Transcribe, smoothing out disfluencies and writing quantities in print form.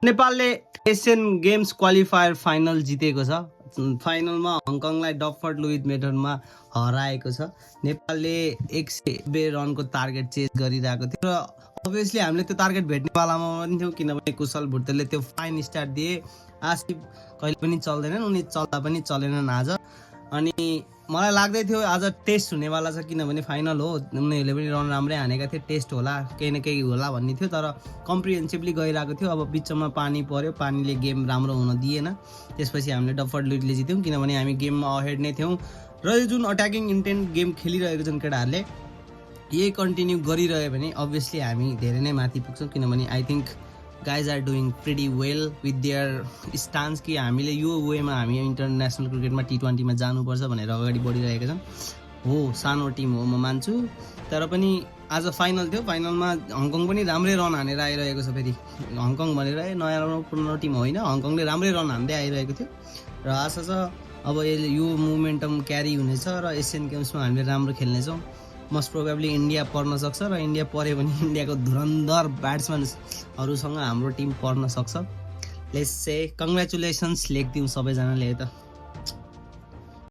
नेपालले Asian games qualifier final जितेको छ। फाइनलमा हङकङलाई डफर्ड लुइथ मेथडमा हराएको छ। नेपालले 190 रनको टार्गेट चेज गरिरहेको थियो र अभियसली हामीले त्यो टार्गेट भेट्नेवालामा पनि थियौँ, किनभने कुशल भुटेलले त्यो फाइन स्टार्ट दिए। आसिफ कहिले पनि चल्दैनन्, उनी चल्दा पनि चलेनन् आज। अनि मलाई लाग्दै थियो आज टेस्ट हुनेवाला छ, किनभने फाइनल हो, उनीहरूले पनि रन राम्रै हानेका थिए, टेस्ट होला, केही न केही होला भन्ने थियो। तर कम्प्रिहेन्सिभली गइरहेको थियो। अब बिचमा पानी पर्यो, पानीले गेम राम्रो हुन दिएन। त्यसपछि हामीले डफर्ड लुइथले जित्यौँ, किनभने हामी गेममा अहेड नै थियौँ र यो जुन अट्याकिङ इन्टेन्ट गेम खेलिरहेको छन् केटाहरूले, यही कन्टिन्यू गरिरह्यो भने अभियसली हामी धेरै नै माथि पुग्छौँ। किनभने I think guys are doing pretty well with their stance कि हामीले यो वेमा हामी इन्टरनेसनल क्रिकेटमा T20मा जानुपर्छ भनेर अगाडि बढिरहेका छन्। हो, सानो टिम हो, म मान्छु, तर पनि आज फाइनल थियो। फाइनलमा हङकङ पनि राम्रै रन हानेर आइरहेको छ। फेरि हङकङ भनेर नयाँ पुरानो टिम होइन, हङकङले राम्रै रन हान्दै आइरहेको थियो र आशा छ अब यो मोमेन्टम क्यारी हुनेछ र एसियन गेम्समा हामीले राम्रो खेल्नेछौँ। मोस्ट प्रोबेबली इन्डिया पर्न सक्छ र इन्डिया पऱ्यो भने इन्डियाको धुरन्धर ब्याट्सम्यानहरूसँग हाम्रो टिम पर्न सक्छ। लेट्स से कङ्ग्रेचुलेसन्स लेखिदिउँ सबैजनाले है त।